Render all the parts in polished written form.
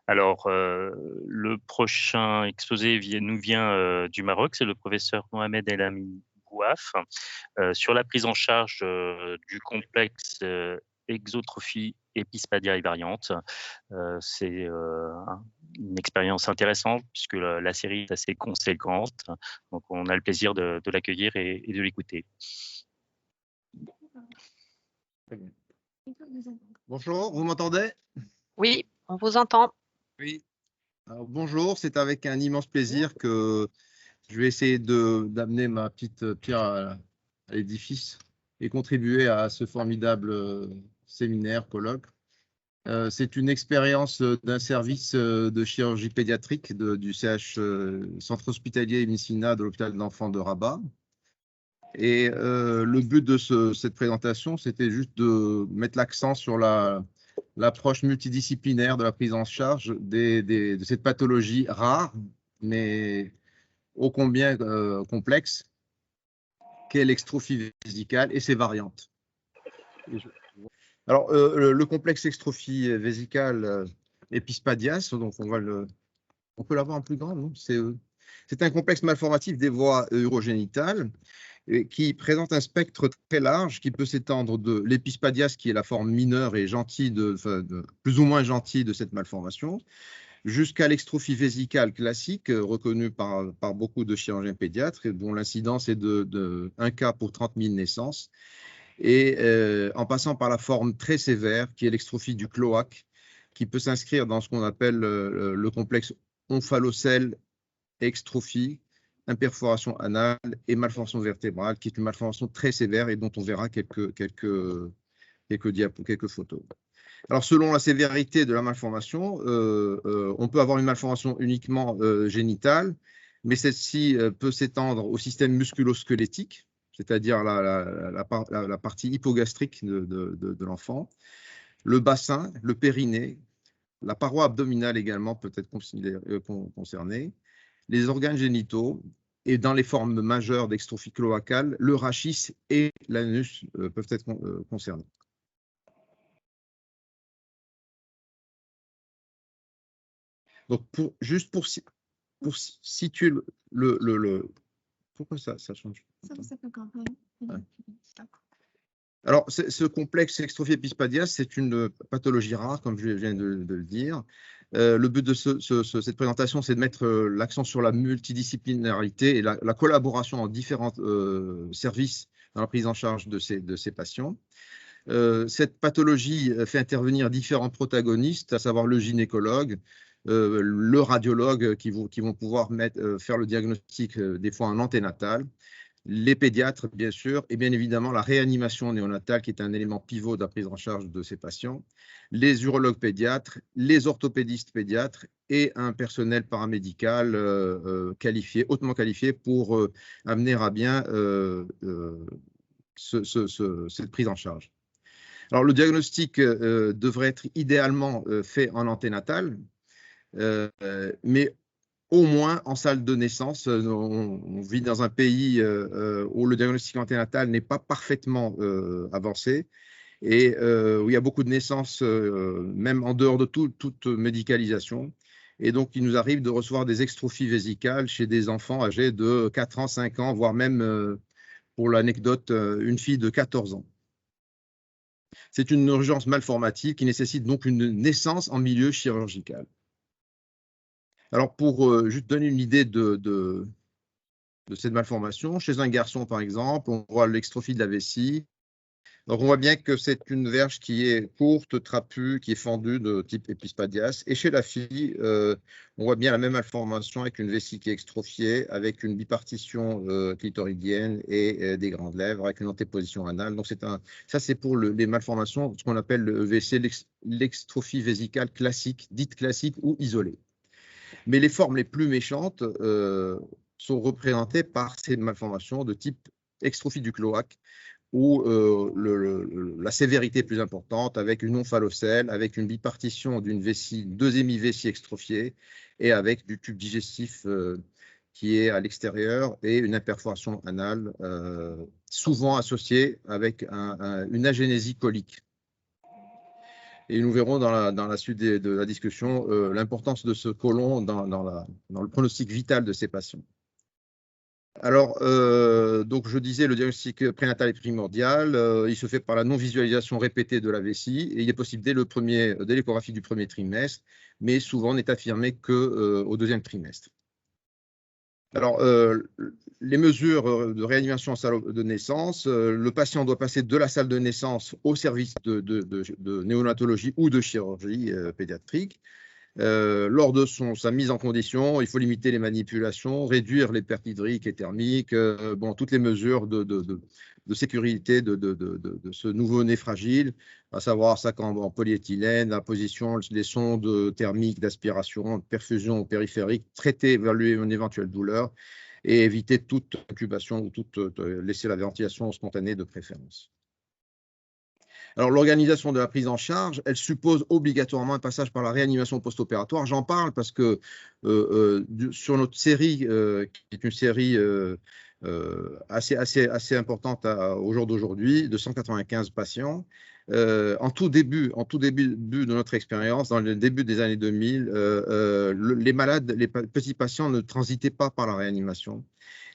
Alors, le prochain exposé nous vient du Maroc, c'est le professeur Mohamed El Amin Bouaf, sur la prise en charge du complexe exotrophie épispadia et variante. C'est une expérience intéressante puisque la série est assez conséquente. Donc, on a le plaisir de l'accueillir et de l'écouter. Bonjour, vous m'entendez? Oui, on vous entend. Oui. Alors, bonjour, c'est avec un immense plaisir que je vais essayer d'amener ma petite pierre à l'édifice et contribuer à ce formidable séminaire, colloque. C'est une expérience d'un service de chirurgie pédiatrique du CH Centre Hospitalier Messina de l'hôpital de l'Enfant de Rabat. Et le but de cette présentation, c'était juste de mettre l'accent sur l'approche multidisciplinaire de la prise en charge de cette pathologie rare, mais ô combien complexe, qu'est l'extrophie vésicale et ses variantes. Alors, le complexe extrophie vésicale épispadias, donc on peut l'avoir en plus grand, non? C'est un complexe malformatif des voies urogénitales qui présente un spectre très large qui peut s'étendre de l'épispadias, qui est la forme mineure et gentille, plus ou moins gentille de cette malformation, jusqu'à l'extrophie vésicale classique, reconnue par beaucoup de chirurgiens pédiatres, dont l'incidence est de 1 cas pour 30 000 naissances, et en passant par la forme très sévère, qui est l'extrophie du cloaque, qui peut s'inscrire dans ce qu'on appelle le complexe omphalocèle extrophie, imperforation anale et malformation vertébrale, qui est une malformation très sévère et dont on verra quelques photos. Alors, selon la sévérité de la malformation, on peut avoir une malformation uniquement génitale, mais celle-ci peut s'étendre au système musculo-squelettique, c'est-à-dire la partie hypogastrique de l'enfant, le bassin, le périnée, la paroi abdominale également peut être concernée, les organes génitaux, et dans les formes majeures d'extrophie cloacale, le rachis et l'anus peuvent être concernés. Donc, juste pour situer pourquoi ça change? Alors, ce complexe extrophie épispadias, c'est une pathologie rare, comme je viens de le dire. Le but de cette présentation, c'est de mettre l'accent sur la multidisciplinarité et la collaboration en différents services dans la prise en charge de ces patients. Cette pathologie fait intervenir différents protagonistes, à savoir le gynécologue, le radiologue qui vont pouvoir faire le diagnostic des fois en anténatal, les pédiatres, bien sûr, et bien évidemment la réanimation néonatale, qui est un élément pivot de la prise en charge de ces patients, les urologues pédiatres, les orthopédistes pédiatres et un personnel paramédical hautement qualifié pour amener à bien cette prise en charge. Alors, le diagnostic devrait être idéalement fait en anténatal, mais au moins en salle de naissance. On vit dans un pays où le diagnostic anténatal n'est pas parfaitement avancé et où il y a beaucoup de naissances, même en dehors de toute médicalisation. Et donc, il nous arrive de recevoir des extrophies vésicales chez des enfants âgés de 4 ans, 5 ans, voire même, pour l'anecdote, une fille de 14 ans. C'est une urgence malformative qui nécessite donc une naissance en milieu chirurgical. Alors, pour juste donner une idée de cette malformation, chez un garçon, par exemple, on voit l'extrophie de la vessie. Donc, on voit bien que c'est une verge qui est courte, trapue, qui est fendue de type épispadias. Et chez la fille, on voit bien la même malformation avec une vessie qui est extrophiée, avec une bipartition clitoridienne et des grandes lèvres, avec une antéposition anale. Donc, ça, c'est pour les malformations, ce qu'on appelle le EVC, l'extrophie vésicale classique, dite classique ou isolée. Mais les formes les plus méchantes sont représentées par ces malformations de type extrophie du cloaque, où la sévérité est plus importante, avec une omphalocèle, avec une bipartition d'une vessie, 2 hémivessies extrophiées, et avec du tube digestif qui est à l'extérieur, et une imperforation anale, souvent associée avec une agénésie colique. Et nous verrons dans la suite de la discussion l'importance de ce côlon dans le pronostic vital de ces patients. Alors, donc je disais, le diagnostic prénatal est primordial. Il se fait par la non-visualisation répétée de la vessie et il est possible dès l'échographie du premier trimestre, mais souvent n'est affirmé qu'au deuxième trimestre. Alors, les mesures de réanimation en salle de naissance, le patient doit passer de la salle de naissance au service de néonatologie ou de chirurgie pédiatrique. Lors de sa mise en condition, il faut limiter les manipulations, réduire les pertes hydriques et thermiques, toutes les mesures de sécurité de ce nouveau-né fragile, à savoir sac en polyéthylène, la position, les sondes thermiques d'aspiration, de perfusion périphérique, traiter, évaluer une éventuelle douleur et éviter toute incubation ou laisser la ventilation spontanée de préférence. Alors, l'organisation de la prise en charge, elle suppose obligatoirement un passage par la réanimation post-opératoire. J'en parle parce que sur notre série, qui est une série assez importante au jour d'aujourd'hui, de 195 patients, en tout début de notre expérience, dans le début des années 2000, les petits patients ne transitaient pas par la réanimation,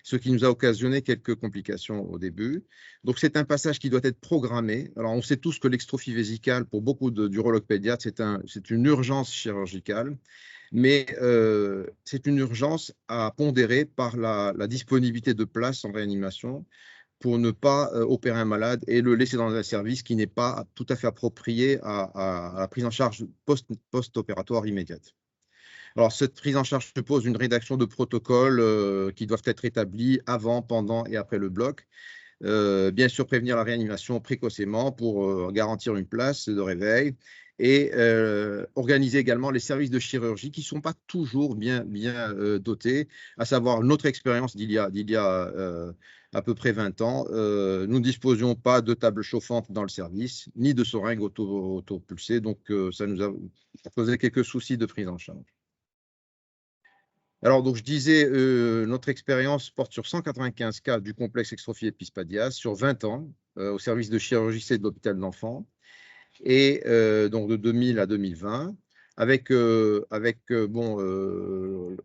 ce qui nous a occasionné quelques complications au début. Donc, c'est un passage qui doit être programmé. Alors, on sait tous que l'extrophie vésicale, pour beaucoup d'urologues pédiatres, c'est une urgence chirurgicale, mais c'est une urgence à pondérer par la disponibilité de place en réanimation pour ne pas opérer un malade et le laisser dans un service qui n'est pas tout à fait approprié à la prise en charge post-opératoire immédiate. Alors, cette prise en charge suppose une rédaction de protocoles qui doivent être établis avant, pendant et après le bloc. Bien sûr, prévenir la réanimation précocement pour garantir une place de réveil et organiser également les services de chirurgie qui ne sont pas toujours bien dotés, à savoir notre expérience d'il y a à peu près 20 ans. Nous ne disposions pas de table chauffante dans le service, ni de seringues auto-pulsées, donc ça nous a posé quelques soucis de prise en charge. Alors, donc, je disais, notre expérience porte sur 195 cas du complexe extrophié Epispadias sur 20 ans au service de chirurgie C de l'hôpital d'enfants et donc de 2000 à 2020 avec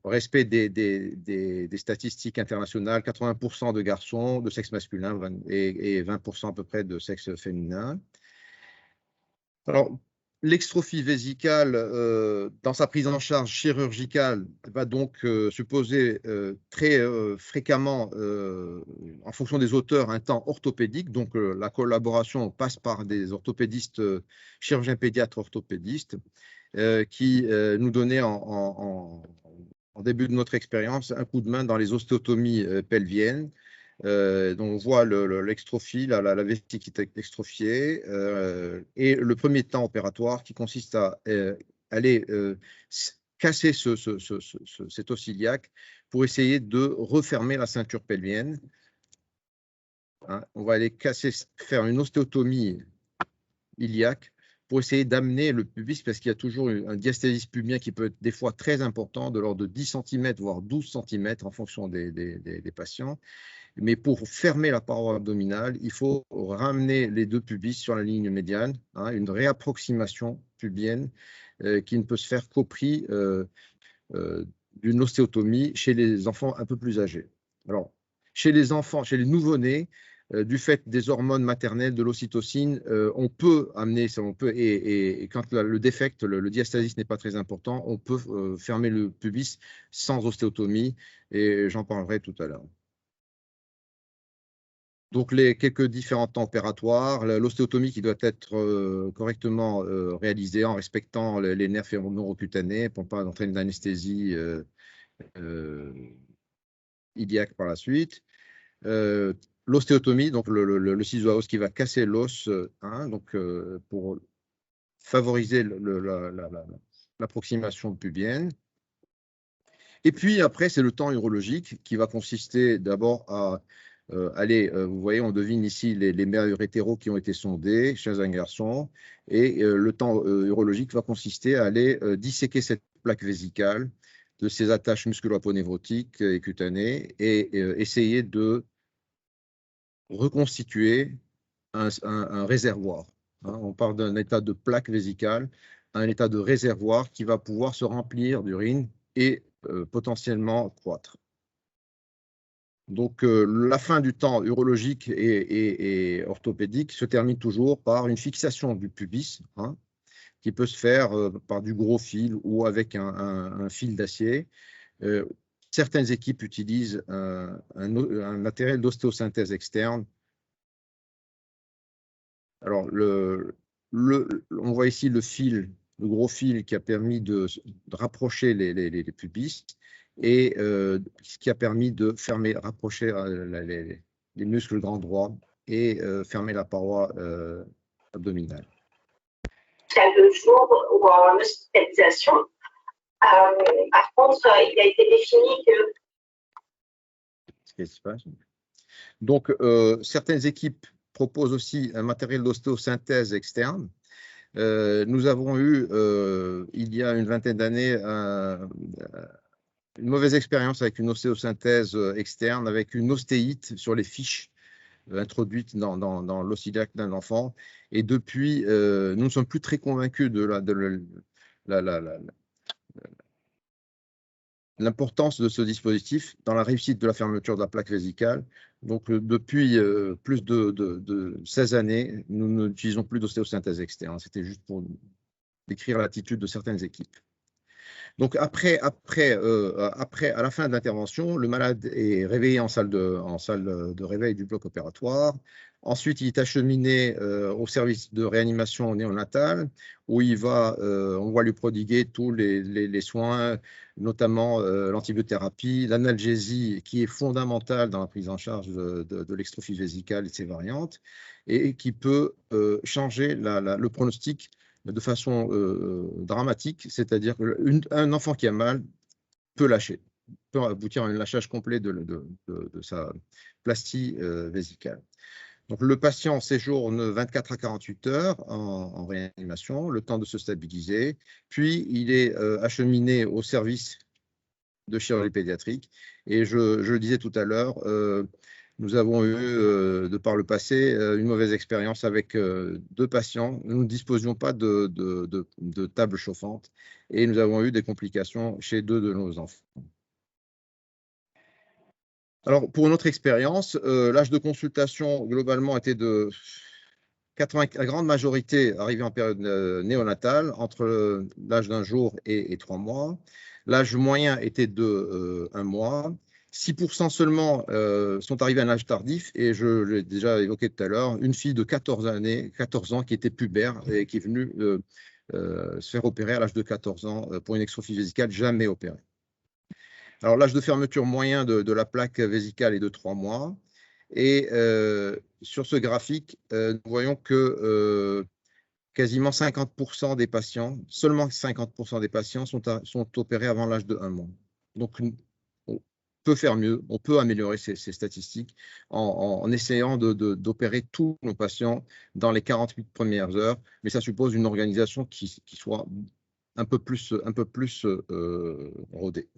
respect des statistiques internationales, 80% de garçons de sexe masculin et 20% à peu près de sexe féminin. Alors, l'extrophie vésicale, dans sa prise en charge chirurgicale, va donc supposer très fréquemment, en fonction des auteurs, un temps orthopédique. Donc, la collaboration passe par des orthopédistes, chirurgiens pédiatres orthopédistes, qui nous donnaient en début de notre expérience un coup de main dans les ostéotomies pelviennes. Donc, on voit l'extrophie, la vessie qui est extrophiée, et le premier temps opératoire qui consiste à aller casser cet os iliaque pour essayer de refermer la ceinture pelvienne. Hein, on va aller faire une ostéotomie iliaque pour essayer d'amener le pubis, parce qu'il y a toujours un diastésis pubien qui peut être des fois très important, de l'ordre de 10 cm, voire 12 cm en fonction des patients. Mais pour fermer la paroi abdominale, il faut ramener les deux pubis sur la ligne médiane, hein, une réapproximation pubienne qui ne peut se faire qu'au prix d'une ostéotomie chez les enfants un peu plus âgés. Alors, chez les enfants, chez les nouveau-nés, du fait des hormones maternelles, de l'ocytocine, on peut amener, et quand le défect, le diastasis n'est pas très important, on peut fermer le pubis sans ostéotomie, et j'en parlerai tout à l'heure. Donc, les quelques différents temps opératoires, l'ostéotomie qui doit être correctement réalisée en respectant les nerfs neurocutanés pour ne pas entraîner d'anesthésie iliaque par la suite. L'ostéotomie, donc le ciseau à os qui va casser l'os, hein, donc, pour favoriser l'approximation pubienne. Et puis après, c'est le temps urologique qui va consister d'abord à vous voyez, on devine ici les mers hétéros qui ont été sondés chez un garçon, et le temps urologique va consister à aller disséquer cette plaque vésicale de ses attaches musculo-aponevrotiques et cutanées et essayer de reconstituer un réservoir. hein. On parle d'un état de plaque vésicale, un état de réservoir qui va pouvoir se remplir d'urine et potentiellement croître. Donc, la fin du temps urologique et orthopédique se termine toujours par une fixation du pubis, hein, qui peut se faire par du gros fil ou avec un fil d'acier. Certaines équipes utilisent un matériel d'ostéosynthèse externe. Alors, on voit ici le fil, le gros fil qui a permis de rapprocher les pubis et ce qui a permis de fermer, rapprocher les muscles grand droit et fermer la paroi abdominale. Le jour ou en hospitalisation. Par contre, il a été défini que… Qu'est-ce qui se passe? Donc, certaines équipes proposent aussi un matériel d'ostéosynthèse externe. Nous avons eu, il y a une vingtaine d'années, une mauvaise expérience avec une ostéosynthèse externe, avec une ostéite sur les fiches introduites dans l'os iliaque d'un enfant. Et depuis, nous ne sommes plus très convaincus de l'importance de ce dispositif dans la réussite de la fermeture de la plaque vésicale. Donc, depuis plus de 16 années, nous n'utilisons plus d'ostéosynthèse externe. C'était juste pour décrire l'attitude de certaines équipes. Donc, à la fin de l'intervention, le malade est réveillé en salle de réveil du bloc opératoire. Ensuite, il est acheminé au service de réanimation néonatale, où on va lui prodiguer tous les soins, notamment l'antibiothérapie, l'analgésie, qui est fondamentale dans la prise en charge de l'extrophie vésicale et de ses variantes, et qui peut changer le pronostic de façon dramatique, c'est-à-dire qu'un enfant qui a mal peut lâcher, peut aboutir à un lâchage complet de sa plastie vésicale. Donc, le patient séjourne 24 à 48 heures en réanimation, le temps de se stabiliser, puis il est acheminé au service de chirurgie pédiatrique. Et je le disais tout à l'heure, nous avons eu, de par le passé, une mauvaise expérience avec 2 patients. Nous ne disposions pas de table chauffante et nous avons eu des complications chez 2 de nos enfants. Alors, pour notre expérience, l'âge de consultation, globalement, était de 80, la grande majorité arrivée en période néonatale, entre l'âge d'1 jour et 3 mois. L'âge moyen était de 1 mois. 6% seulement sont arrivés à un âge tardif, et je l'ai déjà évoqué tout à l'heure, une fille de 14 ans qui était pubère et qui est venue se faire opérer à l'âge de 14 ans pour une extrophie vésicale jamais opérée. Alors, l'âge de fermeture moyen de la plaque vésicale est de 3 mois. Et sur ce graphique, nous voyons que quasiment 50% des patients, seulement 50% des patients sont opérés avant l'âge de 1 mois. Donc, on peut faire mieux, on peut améliorer ces statistiques en essayant d'opérer tous nos patients dans les 48 premières heures, mais ça suppose une organisation qui soit un peu plus rodée.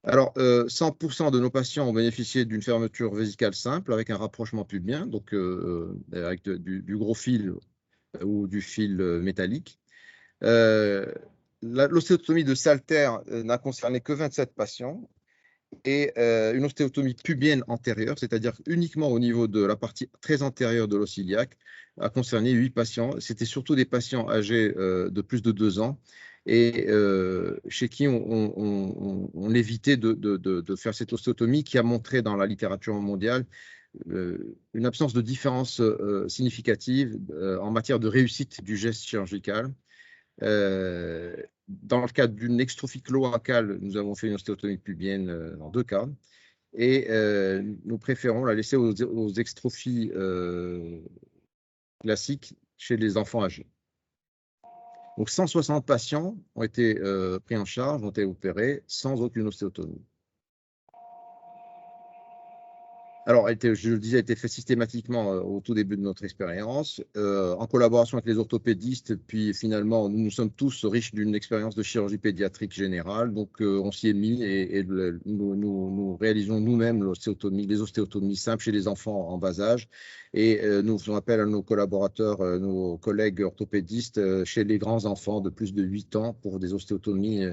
Alors, 100% de nos patients ont bénéficié d'une fermeture vésicale simple avec un rapprochement pubien, donc avec du gros fil ou du fil métallique. L'ostéotomie de Salter n'a concerné que 27 patients, et une ostéotomie pubienne antérieure, c'est-à-dire uniquement au niveau de la partie très antérieure de l'os iliaque, a concerné 8 patients. C'était surtout des patients âgés de plus de 2 ans et chez qui on évitait de faire cette ostéotomie, qui a montré dans la littérature mondiale une absence de différence significative en matière de réussite du geste chirurgical. Dans le cadre d'une extrophie cloacale, nous avons fait une ostéotomie pubienne dans 2 cas, et nous préférons la laisser aux extrophies classiques chez les enfants âgés. Donc, 160 patients ont été pris en charge, ont été opérés sans aucune ostéotomie. Alors, je le disais, elle a été faite systématiquement au tout début de notre expérience, en collaboration avec les orthopédistes. Puis finalement, nous sommes tous riches d'une expérience de chirurgie pédiatrique générale. Donc, on s'y est mis et nous réalisons nous-mêmes les ostéotomies simples chez les enfants en bas âge. Et nous faisons appel à nos collaborateurs, nos collègues orthopédistes chez les grands enfants de plus de 8 ans pour des ostéotomies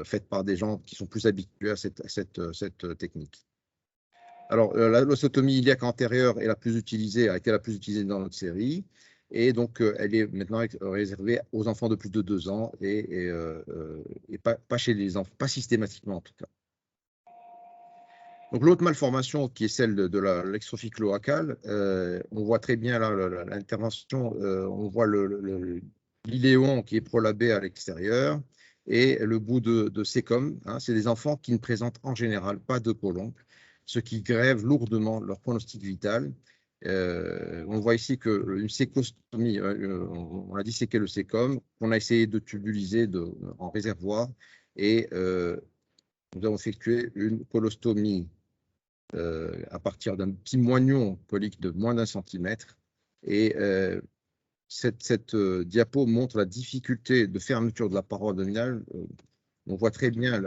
faites par des gens qui sont plus habitués à cette technique. Alors, l'ostéotomie iliaque antérieure est la plus utilisée, a été la plus utilisée dans notre série. Et donc, elle est maintenant réservée aux enfants de plus de 2 ans et pas chez les enfants, pas systématiquement en tout cas. Donc, l'autre malformation qui est celle de l'extrophie cloacale, on voit très bien l'intervention, on voit l'iléon qui est prolabé à l'extérieur et le bout de sécom. Hein, c'est des enfants qui ne présentent en général pas de côlon, ce qui grève lourdement leur pronostic vital. On voit ici qu'une sécostomie, on a disséqué le sécom, qu'on a essayé de tubuliser en réservoir et nous avons effectué une colostomie à partir d'un petit moignon colique de moins d'1 centimètre. Et cette diapo montre la difficulté de fermeture de la paroi abdominale. On voit très bien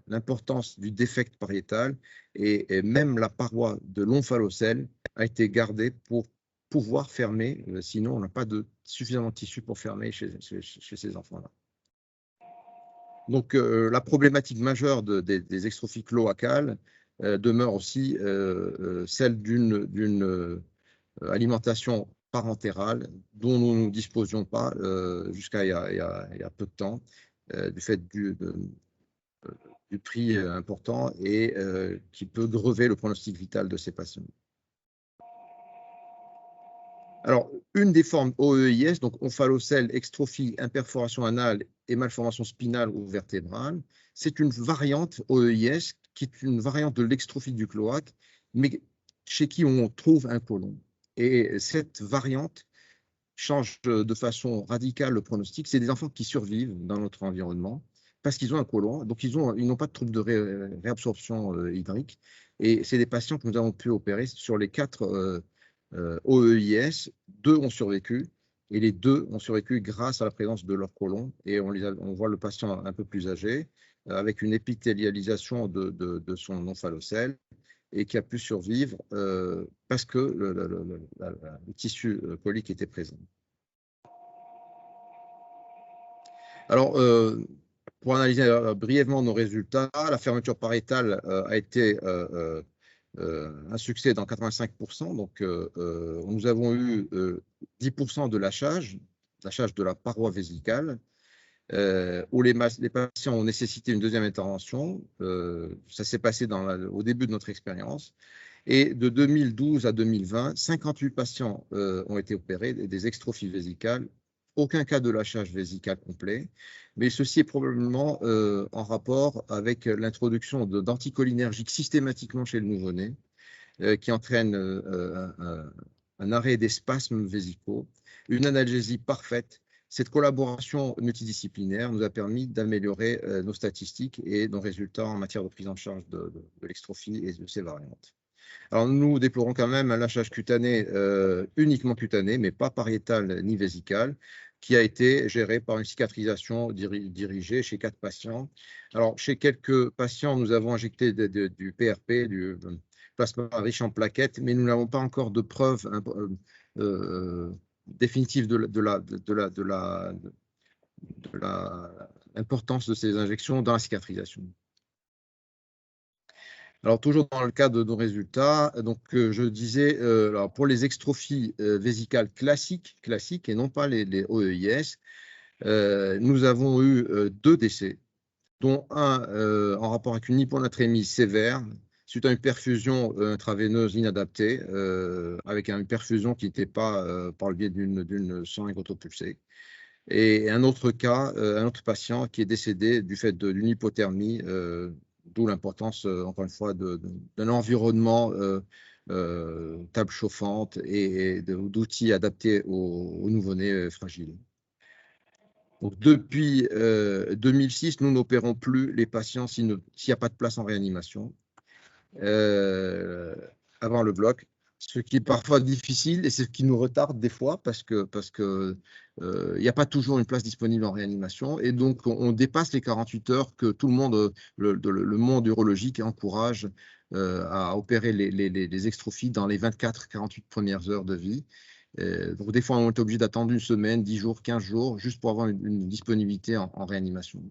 l'importance du défect pariétal et même la paroi de l'omphalocèle a été gardée pour pouvoir fermer, sinon on n'a pas suffisamment de tissu pour fermer chez ces enfants-là. Donc la problématique majeure des extrophies cloacales demeure aussi celle d'une alimentation parentérale dont nous ne disposions pas jusqu'à il y a peu de temps, du fait du prix important et qui peut grever le pronostic vital de ces patients. Alors, une des formes OEIS, donc omphalocèle, extrophie, imperforation anale et malformation spinale ou vertébrale, c'est une variante OEIS qui est une variante de l'extrophie du cloaque, mais chez qui on trouve un côlon. Et cette variante change de façon radicale le pronostic. C'est des enfants qui survivent dans notre environnement parce qu'ils ont un côlon, donc ils n'ont pas de trouble de réabsorption hydrique. Et c'est des patients que nous avons pu opérer sur les 4 OEIS. 2 ont survécu et les 2 ont survécu grâce à la présence de leur côlon. Et on voit le patient un peu plus âgé avec une épithélialisation de son omphalocèle et qui a pu survivre parce que le tissu colique était présent. Alors, pour analyser brièvement nos résultats, la fermeture pariétale a été un succès dans 85%. Donc, nous avons eu 10% de lâchage de la paroi vésicale, où les patients ont nécessité une deuxième intervention. Ça s'est passé au début de notre expérience. Et de 2012 à 2020, 58 patients ont été opérés, des extrophies vésicales. Aucun cas de lâchage vésical complet, mais ceci est probablement en rapport avec l'introduction d'anticholinergiques systématiquement chez le nouveau-né, qui entraîne un arrêt des spasmes vésicaux, une analgésie parfaite. Cette collaboration multidisciplinaire nous a permis d'améliorer nos statistiques et nos résultats en matière de prise en charge de l'extrophie et de ses variantes. Alors, nous déplorons quand même un lâchage cutané, uniquement cutané, mais pas pariétal ni vésical, qui a été géré par une cicatrisation dirigée chez 4 patients. Alors, chez quelques patients, nous avons injecté du PRP, du plasma riche en plaquettes, mais nous n'avons pas encore de preuves définitives de l'importance de ces injections dans la cicatrisation. Alors, toujours dans le cadre de nos résultats, donc, je disais, alors pour les extrophies vésicales classiques et non pas les OEIS, nous avons eu 2 décès, dont un en rapport avec une hyponatrémie sévère suite à une perfusion intraveineuse inadaptée, avec une perfusion qui n'était pas par le biais d'une seringue autopulsée. Et un autre cas, un autre patient qui est décédé du fait d'une hypothermie, d'où l'importance, encore une fois, d'un environnement table chauffante et d'outils adaptés aux nouveau-nés fragiles. Donc, depuis 2006, nous n'opérons plus les patients s'il n'y a pas de place en réanimation. avant le bloc, ce qui est parfois difficile et ce qui nous retarde des fois parce que il n'y a pas toujours une place disponible en réanimation et donc on dépasse les 48 heures que tout le monde, le monde urologique encourage à opérer les extrophies dans les 24-48 premières heures de vie. Donc des fois on est obligé d'attendre une semaine, 10 jours, 15 jours juste pour avoir une disponibilité en réanimation.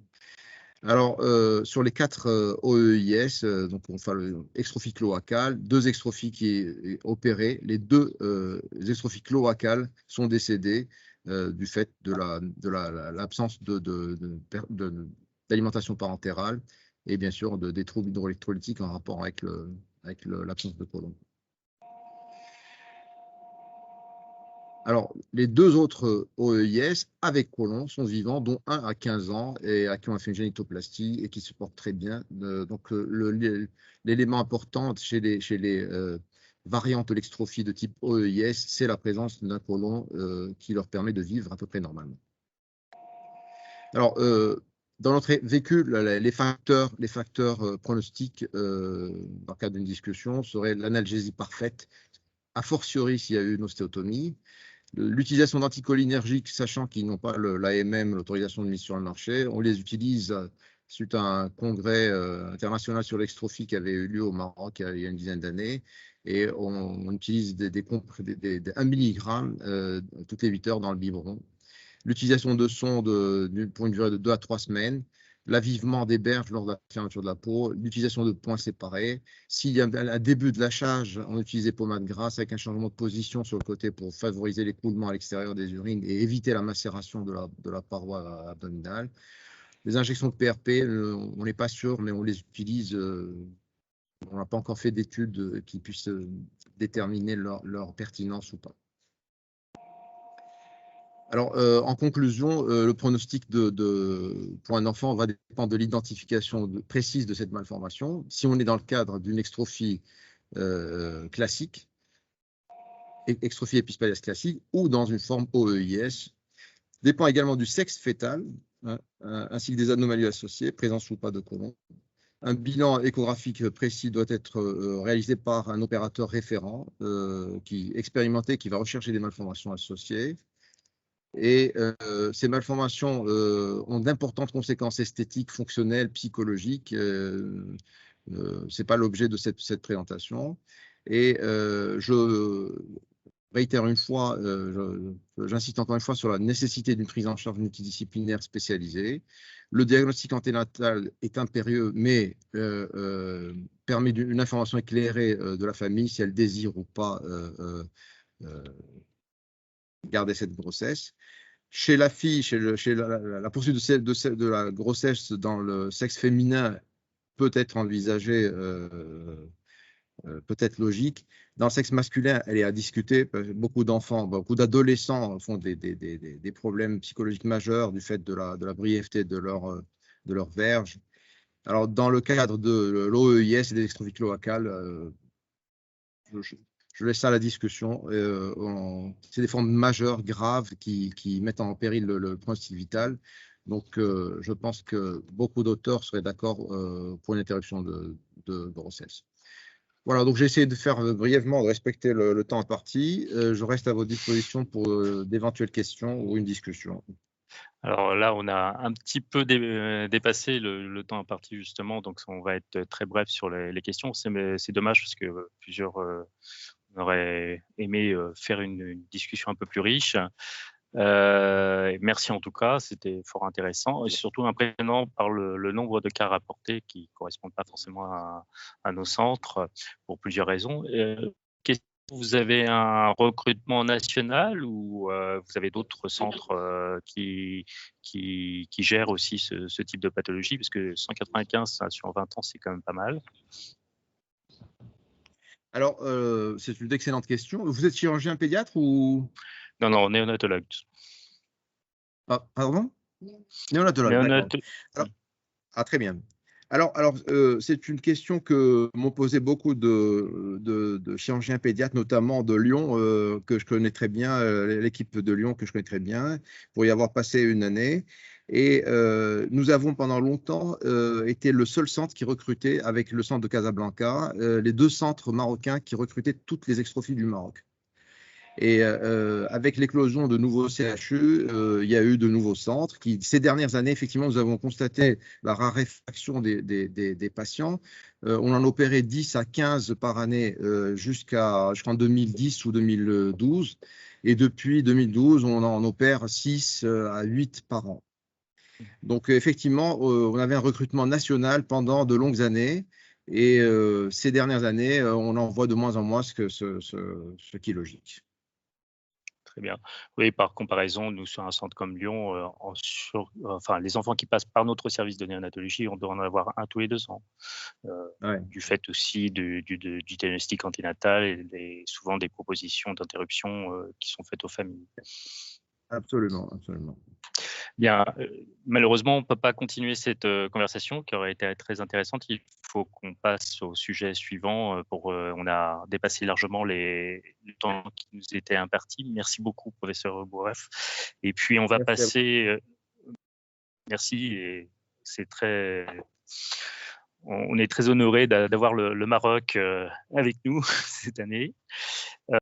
Alors, sur les 4 OEIS, donc on fait l'extrophie cloacale, 2 extrophies qui est opérées. Les 2 extrophies cloacales sont décédées du fait de l'absence d'alimentation parentérale et bien sûr des troubles hydroélectrolytiques en rapport avec l'absence de côlon. Alors, les 2 autres OEIS avec côlon sont vivants, dont un à 15 ans et à qui on a fait une génitoplastie et qui se portent très bien. Donc, l'élément important chez les variantes de l'extrophie de type OEIS, c'est la présence d'un côlon qui leur permet de vivre à peu près normalement. Alors, dans notre vécu, les facteurs pronostiques, dans le cadre d'une discussion, seraient l'analgésie parfaite, a fortiori s'il y a eu une ostéotomie. L'utilisation d'anticholinergiques, sachant qu'ils n'ont pas l'AMM, l'autorisation de mise sur le marché, on les utilise suite à un congrès international sur l'extrophie qui avait eu lieu au Maroc il y a une dizaine d'années. Et on utilise des 1 mg toutes les 8 heures dans le biberon. L'utilisation de sondes pour une durée de 2 à 3 semaines. L'avivement des berges lors de la fermeture de la peau, l'utilisation de points séparés. S'il y a un début de lâchage, on utilise des pommades grasses avec un changement de position sur le côté pour favoriser l'écoulement à l'extérieur des urines et éviter la macération de la paroi abdominale. Les injections de PRP, on n'est pas sûr, mais on les utilise. On n'a pas encore fait d'études qui puissent déterminer leur pertinence ou pas. Alors, en conclusion, le pronostic pour un enfant va dépendre de l'identification précise de cette malformation. Si on est dans le cadre d'une extrophie classique, extrophie épispadias classique, ou dans une forme OEIS, dépend également du sexe fœtal, ainsi que des anomalies associées, présence ou pas de côlon. Un bilan échographique précis doit être réalisé par un opérateur référent expérimenté qui va rechercher des malformations associées. Et ces malformations ont d'importantes conséquences esthétiques, fonctionnelles, psychologiques. Ce n'est pas l'objet de cette présentation. Et je réitère une fois, j'insiste encore une fois sur la nécessité d'une prise en charge multidisciplinaire spécialisée. Le diagnostic anténatal est impérieux, mais permet une information éclairée de la famille si elle désire ou pas garder cette grossesse. Chez la fille, chez la poursuite de la grossesse dans le sexe féminin peut être envisagée, peut être logique. Dans le sexe masculin, elle est à discuter. Beaucoup d'enfants, beaucoup d'adolescents font des problèmes psychologiques majeurs du fait de la brièveté de leur verge. Alors, dans le cadre de l'OEIS et des extrophies cloacales, je laisse ça à la discussion. C'est des formes majeures, graves, qui mettent en péril le pronostic vital. Donc, je pense que beaucoup d'auteurs seraient d'accord pour une interruption de grossesse. Voilà, donc j'ai essayé de faire brièvement, de respecter le temps imparti. Je reste à votre disposition pour d'éventuelles questions ou une discussion. Alors là, on a un petit peu dépassé le temps imparti justement, donc on va être très bref sur les questions. C'est dommage parce que plusieurs on aurait aimé faire une discussion un peu plus riche. Merci en tout cas, c'était fort intéressant et surtout impressionnant par le nombre de cas rapportés qui ne correspondent pas forcément à nos centres pour plusieurs raisons. Vous avez un recrutement national ou vous avez d'autres centres qui gèrent aussi ce type de pathologie? Parce que 195 sur 20 ans, c'est quand même pas mal. Alors, c'est une excellente question. Vous êtes chirurgien pédiatre ou… Non, néonatologue. Ah, pardon? Néonatologue, d'accord. Alors, très bien. C'est une question que m'ont posé beaucoup de chirurgiens pédiatres, notamment de Lyon, que je connais très bien, l'équipe de Lyon que je connais très bien, pour y avoir passé une année. Et nous avons pendant longtemps été le seul centre qui recrutait, avec le centre de Casablanca, les 2 centres marocains qui recrutaient toutes les extrophies du Maroc. Et avec l'éclosion de nouveaux CHU, il y a eu de nouveaux centres qui, ces dernières années, effectivement, nous avons constaté la raréfaction des patients. On en opérait 10 à 15 par année jusqu'en 2010 ou 2012. Et depuis 2012, on en opère 6 à 8 par an. Donc, effectivement, on avait un recrutement national pendant de longues années. Et ces dernières années, on en voit de moins en moins, ce qui est logique. Très bien. Oui, par comparaison, nous, sur un centre comme Lyon, enfin, les enfants qui passent par notre service de néonatologie, on doit en avoir un tous les 2 ans. Ouais. Du fait aussi du diagnostic antinatal et souvent des propositions d'interruption qui sont faites aux familles. Absolument, absolument. Bien, malheureusement, on ne peut pas continuer cette conversation qui aurait été très intéressante. Il faut qu'on passe au sujet suivant. On a dépassé largement le temps qui nous était imparti. Merci beaucoup, professeur Bouaf. Et puis, on va passer. Merci. Et c'est très. On est très honoré d'avoir le Maroc avec nous cette année.